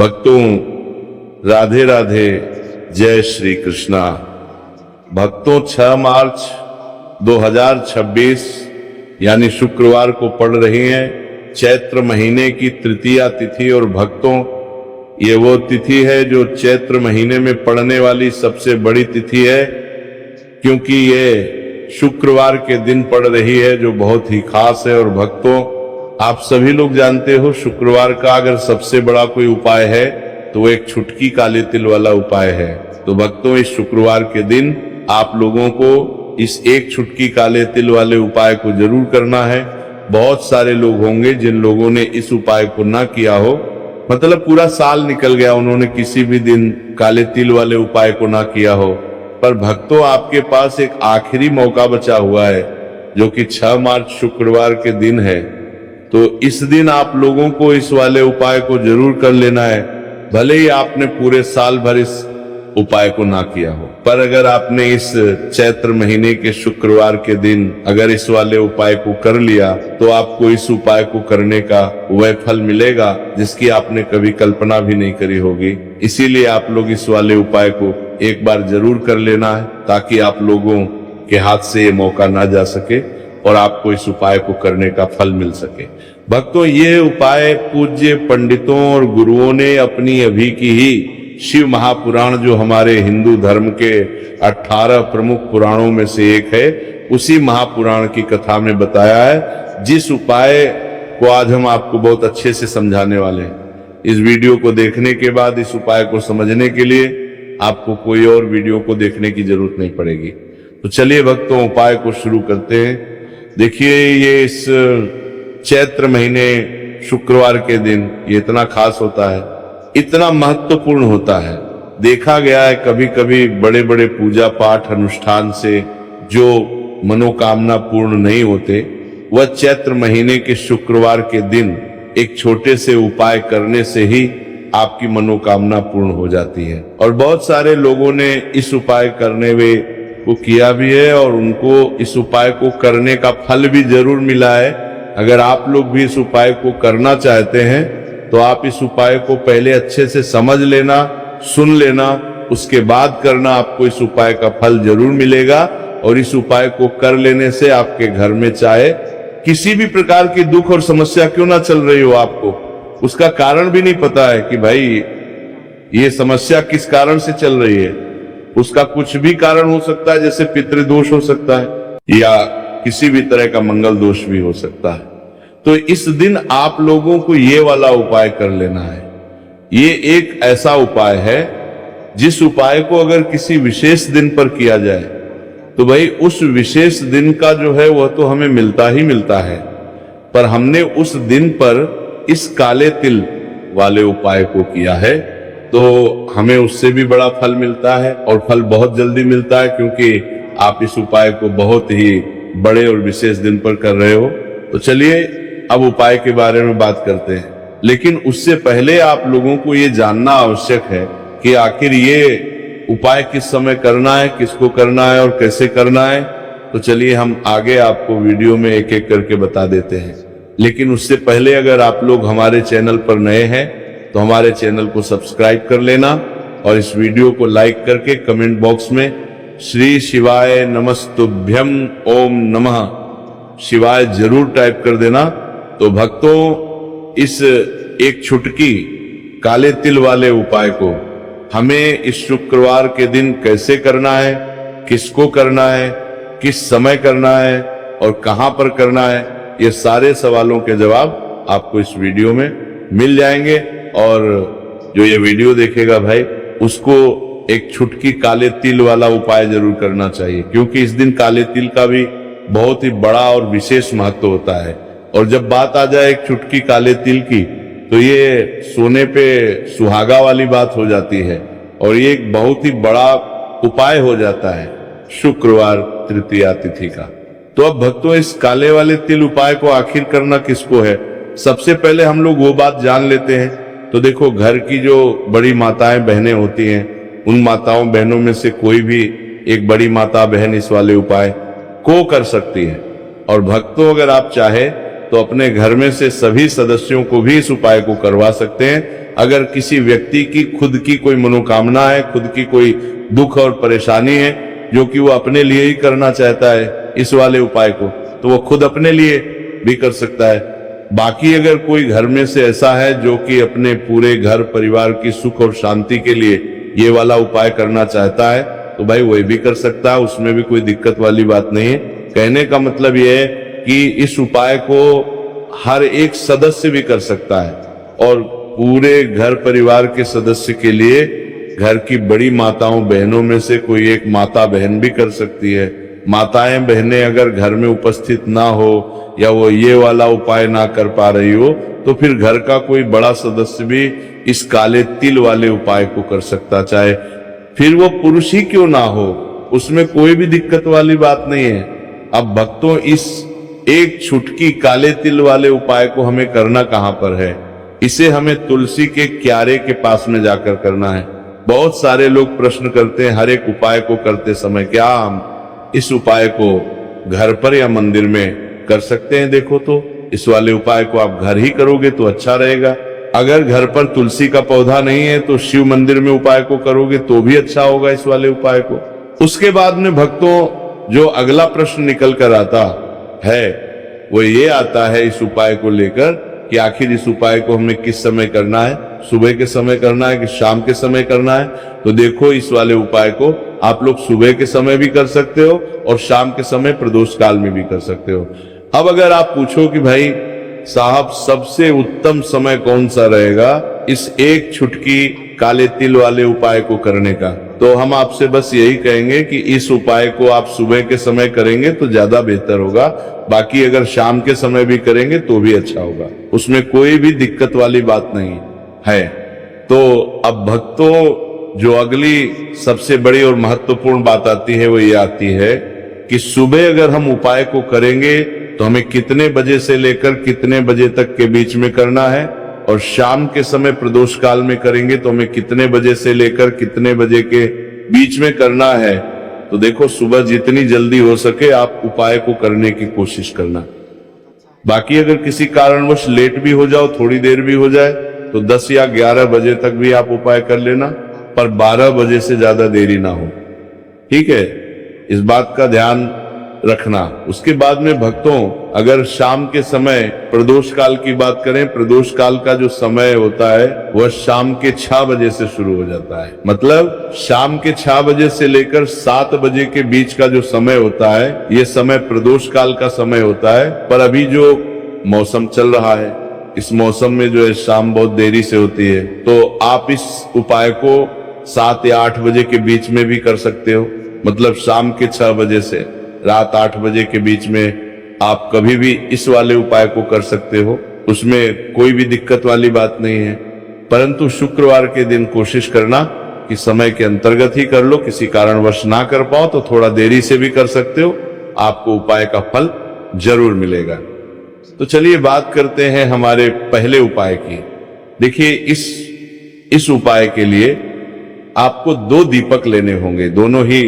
भक्तों राधे राधे, जय श्री कृष्णा। भक्तों 6 मार्च 2026 यानी शुक्रवार को पड़ रही है चैत्र महीने की तृतीया तिथि। और भक्तों ये वो तिथि है जो चैत्र महीने में पड़ने वाली सबसे बड़ी तिथि है, क्योंकि ये शुक्रवार के दिन पड़ रही है जो बहुत ही खास है। और भक्तों आप सभी लोग जानते हो शुक्रवार का अगर सबसे बड़ा कोई उपाय है तो वो एक छुटकी काले तिल वाला उपाय है। तो भक्तों इस शुक्रवार के दिन आप लोगों को इस एक छुटकी काले तिल वाले उपाय को जरूर करना है। बहुत सारे लोग होंगे जिन लोगों ने इस उपाय को ना किया हो, मतलब पूरा साल निकल गया उन्होंने किसी भी दिन काले तिल वाले उपाय को ना किया हो, पर भक्तों आपके पास एक आखिरी मौका बचा हुआ है जो कि 6 मार्च शुक्रवार के दिन है। तो इस दिन आप लोगों को इस वाले उपाय को जरूर कर लेना है, भले ही आपने पूरे साल भर इस उपाय को ना किया हो। पर अगर आपने इस चैत्र महीने के शुक्रवार के दिन अगर इस वाले उपाय को कर लिया तो आपको इस उपाय को करने का वह फल मिलेगा जिसकी आपने कभी कल्पना भी नहीं करी होगी। इसीलिए आप लोग इस वाले उपाय को एक बार जरूर कर लेना है ताकि आप लोगों के हाथ से ये मौका ना जा सके और आपको इस उपाय को करने का फल मिल सके। भक्तों ये उपाय पूज्य पंडितों और गुरुओं ने अपनी अभी की ही शिव महापुराण जो हमारे हिंदू धर्म के 18 प्रमुख पुराणों में से एक है, उसी महापुराण की कथा में बताया है, जिस उपाय को आज हम आपको बहुत अच्छे से समझाने वाले हैं। इस वीडियो को देखने के बाद इस उपाय को समझने के लिए आपको कोई और वीडियो को देखने की जरूरत नहीं पड़ेगी। तो चलिए भक्तों उपाय को शुरू करते हैं। देखिए ये इस चैत्र महीने शुक्रवार के दिन ये इतना खास होता है, इतना महत्वपूर्ण होता है। देखा गया है कभी कभी बड़े बड़े पूजा पाठ अनुष्ठान से जो मनोकामना पूर्ण नहीं होते, वह चैत्र महीने के शुक्रवार के दिन एक छोटे से उपाय करने से ही आपकी मनोकामना पूर्ण हो जाती है। और बहुत सारे लोगों ने इस उपाय करने में को किया भी है और उनको इस उपाय को करने का फल भी जरूर मिला है। अगर आप लोग भी इस उपाय को करना चाहते हैं तो आप इस उपाय को पहले अच्छे से समझ लेना, सुन लेना, उसके बाद करना, आपको इस उपाय का फल जरूर मिलेगा। और इस उपाय को कर लेने से आपके घर में चाहे किसी भी प्रकार की दुख और समस्या क्यों ना चल रही हो, आपको उसका कारण भी नहीं पता है कि भाई ये समस्या किस कारण से चल रही है, उसका कुछ भी कारण हो सकता है, जैसे पितृदोष हो सकता है या किसी भी तरह का मंगल दोष भी हो सकता है। तो इस दिन आप लोगों को ये वाला उपाय कर लेना है। ये एक ऐसा उपाय है जिस उपाय को अगर किसी विशेष दिन पर किया जाए तो भाई उस विशेष दिन का जो है वह तो हमें मिलता ही मिलता है, पर हमने उस दिन पर इस काले तिल वाले उपाय को किया है तो हमें उससे भी बड़ा फल मिलता है और फल बहुत जल्दी मिलता है, क्योंकि आप इस उपाय को बहुत ही बड़े और विशेष दिन पर कर रहे हो। तो चलिए अब उपाय के बारे में बात करते हैं, लेकिन उससे पहले आप लोगों को ये जानना आवश्यक है कि आखिर ये उपाय किस समय करना है, किसको करना है और कैसे करना है। तो चलिए हम आगे आपको वीडियो में एक एक करके बता देते हैं। लेकिन उससे पहले अगर आप लोग हमारे चैनल पर नए हैं तो हमारे चैनल को सब्सक्राइब कर लेना और इस वीडियो को लाइक करके कमेंट बॉक्स में श्री शिवाय नमस्तुभ्यम ओम नमः शिवाय जरूर टाइप कर देना। तो भक्तों इस एक छुटकी काले तिल वाले उपाय को हमें इस शुक्रवार के दिन कैसे करना है, किसको करना है, किस समय करना है और कहां पर करना है, ये सारे सवालों के जवाब आपको इस वीडियो में मिल जाएंगे। और जो ये वीडियो देखेगा भाई उसको एक छुटकी काले तिल वाला उपाय जरूर करना चाहिए, क्योंकि इस दिन काले तिल का भी बहुत ही बड़ा और विशेष महत्व होता है। और जब बात आ जाए एक छुटकी काले तिल की तो ये सोने पे सुहागा वाली बात हो जाती है और ये एक बहुत ही बड़ा उपाय हो जाता है शुक्रवार तृतीया तिथि का। तो अब भक्तों इस काले वाले तिल उपाय को आखिर करना किसको है, सबसे पहले हम लोग वो बात जान लेते हैं। तो देखो घर की जो बड़ी माताएं बहनें होती हैं, उन माताओं बहनों में से कोई भी एक बड़ी माता बहन इस वाले उपाय को कर सकती है। और भक्तों अगर आप चाहे तो अपने घर में से सभी सदस्यों को भी इस उपाय को करवा सकते हैं। अगर किसी व्यक्ति की खुद की कोई मनोकामना है, खुद की कोई दुख और परेशानी है जो कि वो अपने लिए ही करना चाहता है इस वाले उपाय को, तो वो खुद अपने लिए भी कर सकता है। बाकी अगर कोई घर में से ऐसा है जो कि अपने पूरे घर परिवार की सुख और शांति के लिए ये वाला उपाय करना चाहता है तो भाई वही भी कर सकता है, उसमें भी कोई दिक्कत वाली बात नहीं है। कहने का मतलब ये है कि इस उपाय को हर एक सदस्य भी कर सकता है और पूरे घर परिवार के सदस्य के लिए घर की बड़ी माताओं बहनों में से कोई एक माता बहन भी कर सकती है। माताएं बहनें अगर घर में उपस्थित ना हो या वो ये वाला उपाय ना कर पा रही हो तो फिर घर का कोई बड़ा सदस्य भी इस काले तिल वाले उपाय को कर सकता, चाहे फिर वो पुरुष ही क्यों ना हो, उसमें कोई भी दिक्कत वाली बात नहीं है। अब भक्तों, इस एक छुटकी काले तिल वाले उपाय को हमें करना कहां पर है? इसे हमें तुलसी के क्यारे के पास में जाकर करना है। बहुत सारे लोग प्रश्न करते हैं हर एक उपाय को करते समय, क्या हम इस उपाय को घर पर या मंदिर में कर सकते हैं? देखो तो इस वाले उपाय को आप घर ही करोगे तो अच्छा रहेगा। अगर घर पर तुलसी का पौधा नहीं है तो शिव मंदिर में उपाय को करोगे तो भी अच्छा होगा इस वाले उपाय को। उसके बाद में भक्तों जो अगला प्रश्न निकल कर आता है वो ये आता है इस उपाय को लेकर कि आखिर इस उपाय को हमें किस समय करना है, सुबह के समय करना है कि शाम के समय करना है? तो देखो, इस वाले उपाय को आप लोग सुबह के समय भी कर सकते हो और शाम के समय प्रदोष काल में भी कर सकते हो। अब अगर आप पूछो कि भाई साहब सबसे उत्तम समय कौन सा रहेगा इस एक छुटकी काले तिल वाले उपाय को करने का, तो हम आपसे बस यही कहेंगे कि इस उपाय को आप सुबह के समय करेंगे तो ज्यादा बेहतर होगा। बाकी अगर शाम के समय भी करेंगे तो भी अच्छा होगा, उसमें कोई भी दिक्कत वाली बात नहीं है। तो अब भक्तों, जो अगली सबसे बड़ी और महत्वपूर्ण बात आती है वो ये आती है कि सुबह अगर हम उपाय को करेंगे तो हमें कितने बजे से लेकर कितने बजे तक के बीच में करना है, और शाम के समय प्रदोष काल में करेंगे तो हमें कितने बजे से लेकर कितने बजे के बीच में करना है। तो देखो, सुबह जितनी जल्दी हो सके आप उपाय को करने की कोशिश करना। बाकी अगर किसी कारणवश लेट भी हो जाओ, थोड़ी देर भी हो जाए, तो 10 या 11 बजे तक भी आप उपाय कर लेना, पर 12 बजे से ज्यादा देरी ना हो। ठीक है, इस बात का ध्यान रखना। उसके बाद में भक्तों, अगर शाम के समय प्रदोष काल की बात करें, प्रदोष काल का जो समय होता है वह शाम के 6 बजे से शुरू हो जाता है। मतलब शाम के 6 बजे से लेकर 7 बजे के बीच का जो समय होता है, ये समय प्रदोष काल का समय होता है। पर अभी जो मौसम चल रहा है, इस मौसम में जो है शाम बहुत देरी से होती है, तो आप इस उपाय को 7 या 8 बजे के बीच में भी कर सकते हो। मतलब शाम के 6 बजे से रात 8 बजे के बीच में आप कभी भी इस वाले उपाय को कर सकते हो, उसमें कोई भी दिक्कत वाली बात नहीं है। परंतु शुक्रवार के दिन कोशिश करना कि समय के अंतर्गत ही कर लो। किसी कारणवश ना कर पाओ तो थोड़ा देरी से भी कर सकते हो, आपको उपाय का फल जरूर मिलेगा। तो चलिए बात करते हैं हमारे पहले उपाय की। देखिए, इस उपाय के लिए आपको 2 दीपक लेने होंगे। दोनों ही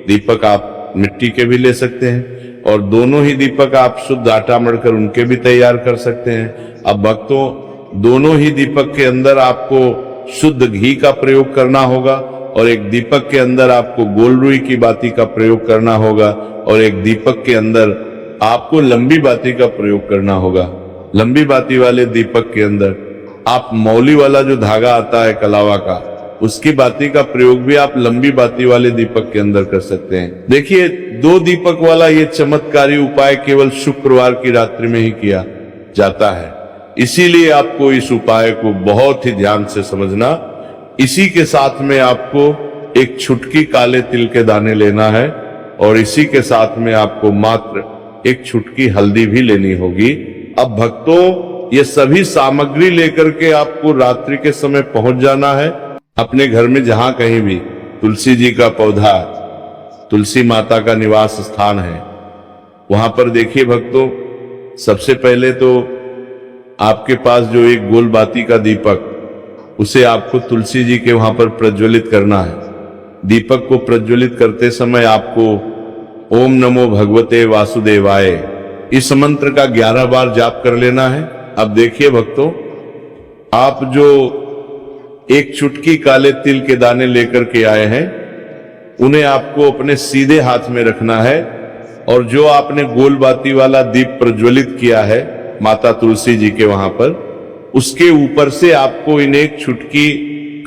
दीपक आप मिट्टी के भी ले सकते हैं और दोनों ही दीपक आप शुद्ध आटा मढ़कर उनके भी तैयार कर सकते हैं। अब भक्तों, दोनों ही दीपक के अंदर आपको शुद्ध घी का प्रयोग करना होगा और एक दीपक के अंदर आपको गोल रुई की बाती का प्रयोग करना होगा और एक दीपक के अंदर आपको लंबी बाती का प्रयोग करना होगा। लंबी बाती वाले दीपक के अंदर आप मौली वाला जो धागा आता है कलावा का, उसकी बाती का प्रयोग भी आप लंबी बाती वाले दीपक के अंदर कर सकते हैं। देखिए, 2 दीपक वाला ये चमत्कारी उपाय केवल शुक्रवार की रात्रि में ही किया जाता है, इसीलिए आपको इस उपाय को बहुत ही ध्यान से समझना। इसी के साथ में आपको एक छुटकी काले तिल के दाने लेना है और इसी के साथ में आपको मात्र एक छुटकी हल्दी भी लेनी होगी। अब भक्तों, ये सभी सामग्री लेकर के आपको रात्रि के समय पहुंच जाना है अपने घर में, जहां कहीं भी तुलसी जी का पौधा, तुलसी माता का निवास स्थान है, वहां पर देखिए भक्तों, सबसे पहले तो आपके पास जो एक गोल बाती का दीपक, उसे आपको तुलसी जी के वहां पर प्रज्वलित करना है। दीपक को प्रज्वलित करते समय आपको ओम नमो भगवते वासुदेवाय इस मंत्र का 11 बार जाप कर लेना है। अब देखिए भक्तों, आप जो एक चुटकी काले तिल के दाने लेकर के आए हैं, उन्हें आपको अपने सीधे हाथ में रखना है, और जो आपने गोल बाती वाला दीप प्रज्वलित किया है माता तुलसी जी के वहां पर, उसके ऊपर से आपको इन एक चुटकी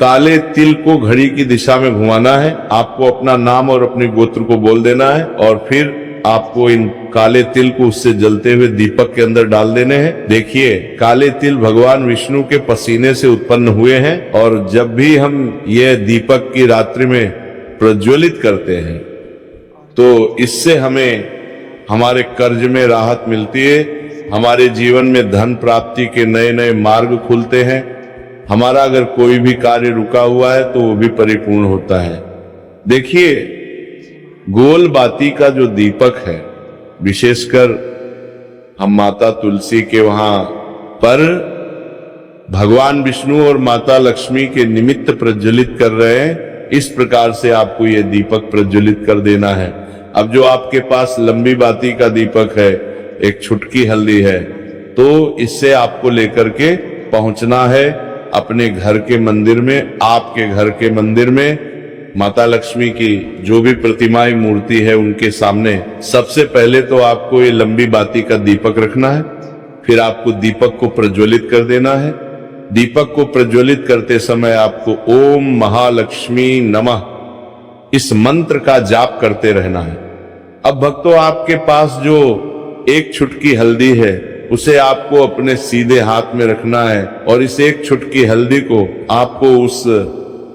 काले तिल को घड़ी की दिशा में घुमाना है। आपको अपना नाम और अपने गोत्र को बोल देना है, और फिर आपको इन काले तिल को उससे जलते हुए दीपक के अंदर डाल देने हैं। देखिए, काले तिल भगवान विष्णु के पसीने से उत्पन्न हुए हैं, और जब भी हम ये दीपक की रात्रि में प्रज्वलित करते हैं तो इससे हमें हमारे कर्ज में राहत मिलती है, हमारे जीवन में धन प्राप्ति के नए नए मार्ग खुलते हैं, हमारा अगर कोई भी कार्य रुका हुआ है तो वो भी परिपूर्ण होता है। देखिए, गोल बाती का जो दीपक है, विशेषकर हम माता तुलसी के वहां पर भगवान विष्णु और माता लक्ष्मी के निमित्त प्रज्वलित कर रहे हैं, इस प्रकार से आपको ये दीपक प्रज्वलित कर देना है। अब जो आपके पास लंबी बाती का दीपक है, एक छुटकी हल्दी है, तो इससे आपको लेकर के पहुंचना है अपने घर के मंदिर में। आपके घर के मंदिर में माता लक्ष्मी की जो भी प्रतिमाएं मूर्ति है उनके सामने सबसे पहले तो आपको ये लंबी बाती का दीपक रखना है, फिर आपको दीपक को प्रज्वलित कर देना है। दीपक को प्रज्वलित करते समय आपको ओम महालक्ष्मी नमः इस मंत्र का जाप करते रहना है। अब भक्तों, आपके पास जो एक छुटकी हल्दी है उसे आपको अपने सीधे हाथ में रखना है, और इस एक छुटकी हल्दी को आपको उस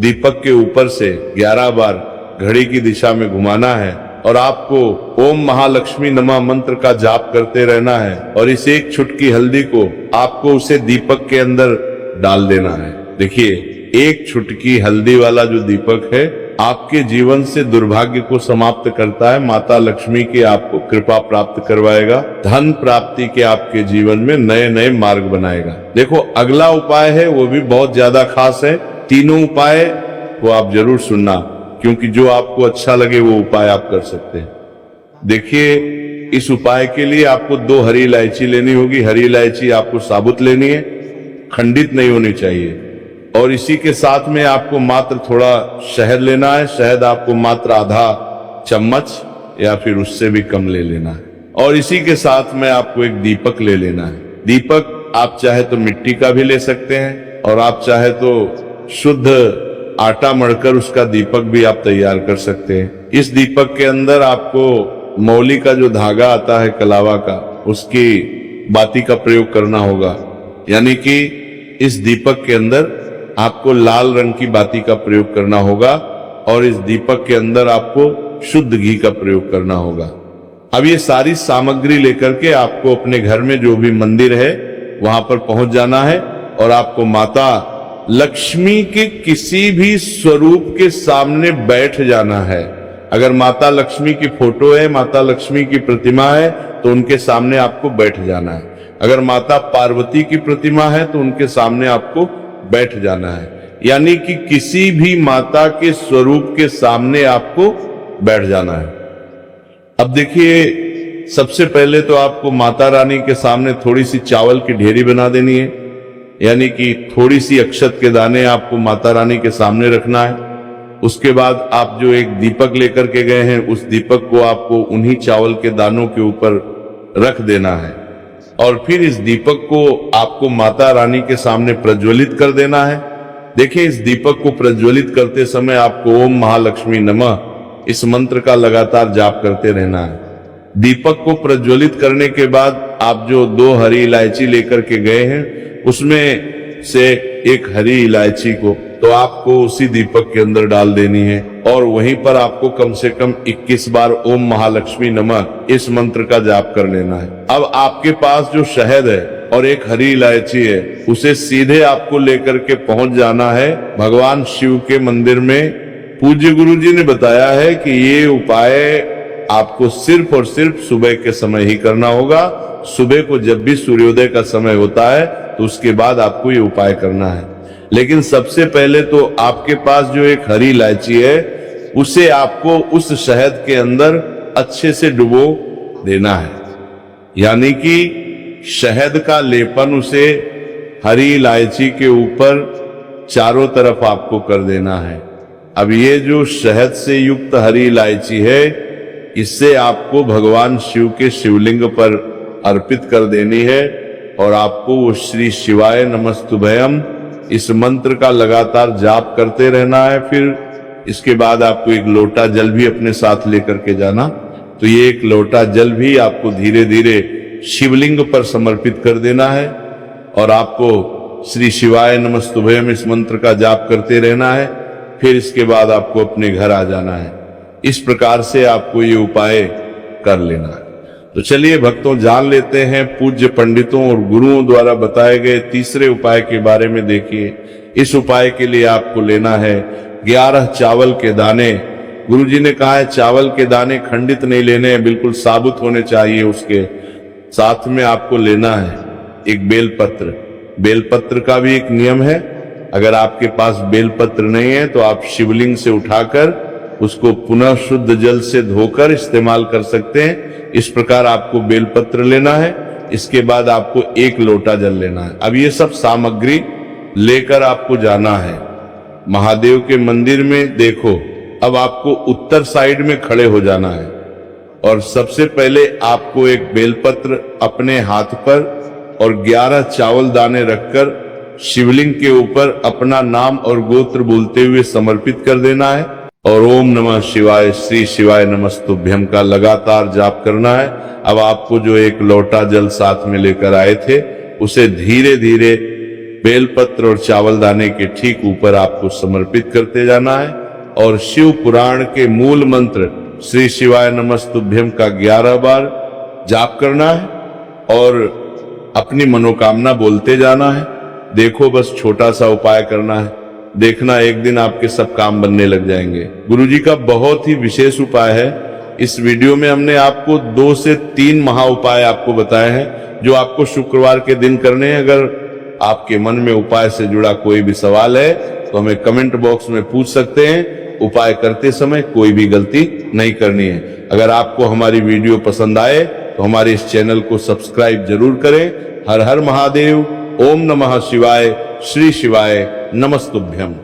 दीपक के ऊपर से 11 बार घड़ी की दिशा में घुमाना है, और आपको ओम महालक्ष्मी नमः मंत्र का जाप करते रहना है, और इस एक छुटकी हल्दी को आपको उसे दीपक के अंदर डाल देना है। देखिए, एक छुटकी हल्दी वाला जो दीपक है आपके जीवन से दुर्भाग्य को समाप्त करता है, माता लक्ष्मी की आपको कृपा प्राप्त करवाएगा, धन प्राप्ति के आपके जीवन में नए नए मार्ग बनाएगा। देखो, अगला उपाय है वो भी बहुत ज्यादा खास है। तीनों उपाय को आप जरूर सुनना, क्योंकि जो आपको अच्छा लगे वो उपाय आप कर सकते हैं। देखिए, इस उपाय के लिए आपको 2 हरी इलायची लेनी होगी। हरी इलायची आपको साबुत लेनी है, खंडित नहीं होनी चाहिए, और इसी के साथ में आपको मात्र थोड़ा शहद लेना है। शहद आपको मात्र आधा चम्मच या फिर उससे भी कम ले लेना है, और इसी के साथ में आपको एक दीपक ले लेना है। दीपक आप चाहे तो मिट्टी का भी ले सकते हैं, और आप चाहे तो शुद्ध आटा मढ़कर उसका दीपक भी आप तैयार कर सकते हैं। इस दीपक के अंदर आपको मौली का जो धागा आता है कलावा का, उसकी बाती का प्रयोग करना होगा, यानी कि इस दीपक के अंदर आपको लाल रंग की बाती का प्रयोग करना होगा, और इस दीपक के अंदर आपको शुद्ध घी का प्रयोग करना होगा। अब ये सारी सामग्री लेकर के आपको अपने घर में जो भी मंदिर है वहां पर पहुंच जाना है, और आपको माता लक्ष्मी के किसी भी स्वरूप के सामने बैठ जाना है। अगर माता लक्ष्मी की फोटो है, माता लक्ष्मी की प्रतिमा है, तो उनके सामने आपको बैठ जाना है। अगर माता पार्वती की प्रतिमा है तो उनके सामने आपको बैठ जाना है, यानी कि किसी भी माता के स्वरूप के सामने आपको बैठ जाना है। अब देखिए, सबसे पहले तो आपको माता रानी के सामने थोड़ी सी चावल की ढेरी बना देनी है, यानी कि थोड़ी सी अक्षत के दाने आपको माता रानी के सामने रखना है। उसके बाद आप जो एक दीपक लेकर के गए हैं, उस दीपक को आपको उन्हीं चावल के दानों के ऊपर रख देना है, और फिर इस दीपक को आपको माता रानी के सामने प्रज्वलित कर देना है। देखिए, इस दीपक को प्रज्वलित करते समय आपको ओम महालक्ष्मी नमः इस मंत्र का लगातार जाप करते रहना है। दीपक को प्रज्वलित करने के बाद आप जो 2 हरी इलायची लेकर के गए हैं, उसमें से एक हरी इलायची को तो आपको उसी दीपक के अंदर डाल देनी है, और वहीं पर आपको कम से कम 21 बार ओम महालक्ष्मी नमः इस मंत्र का जाप कर लेना है। अब आपके पास जो शहद है और एक हरी इलायची है, उसे सीधे आपको लेकर के पहुंच जाना है भगवान शिव के मंदिर में। पूज्य गुरु जी ने बताया है कि ये उपाय आपको सिर्फ और सिर्फ सुबह के समय ही करना होगा। सुबह को जब भी सूर्योदय का समय होता है तो उसके बाद आपको ये उपाय करना है। लेकिन सबसे पहले तो आपके पास जो एक हरी इलायची है, उसे आपको उस शहद के अंदर अच्छे से डुबो देना है। यानी कि शहद का लेपन उसे हरी इलायची के ऊपर चारों तरफ आपको कर देना है। अब ये जो शहद से युक्त हरी इलायची है, इससे आपको भगवान शिव के शिवलिंग पर अर्पित कर देनी है और आपको वो श्री शिवाय नमस्तुभयम इस मंत्र का लगातार जाप करते रहना है। फिर इसके बाद आपको एक लोटा जल भी अपने साथ लेकर के जाना। तो ये एक लोटा जल भी आपको धीरे धीरे शिवलिंग पर समर्पित कर देना है और आपको श्री शिवाय नमस्तुभयम इस मंत्र का जाप करते रहना है। फिर इसके बाद आपको अपने घर आ जाना है। इस प्रकार से आपको ये उपाय कर लेना है। तो चलिए भक्तों, जान लेते हैं पूज्य पंडितों और गुरुओं द्वारा बताए गए तीसरे उपाय के बारे में। देखिए, इस उपाय के लिए आपको लेना है 11 चावल के दाने। गुरुजी ने कहा है चावल के दाने खंडित नहीं लेने हैं, बिल्कुल साबुत होने चाहिए। उसके साथ में आपको लेना है एक बेलपत्र। बेलपत्र का भी एक नियम है, अगर आपके पास बेलपत्र नहीं है तो आप शिवलिंग से उठाकर उसको पुनः शुद्ध जल से धोकर इस्तेमाल कर सकते हैं। इस प्रकार आपको बेलपत्र लेना है। इसके बाद आपको एक लोटा जल लेना है। अब ये सब सामग्री लेकर आपको जाना है महादेव के मंदिर में। देखो, अब आपको उत्तर साइड में खड़े हो जाना है और सबसे पहले आपको एक बेलपत्र अपने हाथ पर और 11 चावल दाने रखकर शिवलिंग के ऊपर अपना नाम और गोत्र बोलते हुए समर्पित कर देना है और ओम नमः शिवाय श्री शिवाय नमस्तुभ्यम का लगातार जाप करना है। अब आपको जो एक लोटा जल साथ में लेकर आए थे, उसे धीरे धीरे बेलपत्र और चावल दाने के ठीक ऊपर आपको समर्पित करते जाना है और शिव पुराण के मूल मंत्र श्री शिवाय नमस्तुभ्यम का 11 बार जाप करना है और अपनी मनोकामना बोलते जाना है। देखो, बस छोटा सा उपाय करना है, देखना एक दिन आपके सब काम बनने लग जाएंगे। गुरुजी का बहुत ही विशेष उपाय है। इस वीडियो में हमने आपको 2 से 3 महा उपाय आपको बताए हैं जो आपको शुक्रवार के दिन करने हैं। अगर आपके मन में उपाय से जुड़ा कोई भी सवाल है तो हमें कमेंट बॉक्स में पूछ सकते हैं। उपाय करते समय कोई भी गलती नहीं करनी है। अगर आपको हमारी वीडियो पसंद आए तो हमारे इस चैनल को सब्सक्राइब जरूर करें। हर हर महादेव। ओम नमः शिवाय श्री शिवाय नमस्तुभ्यम।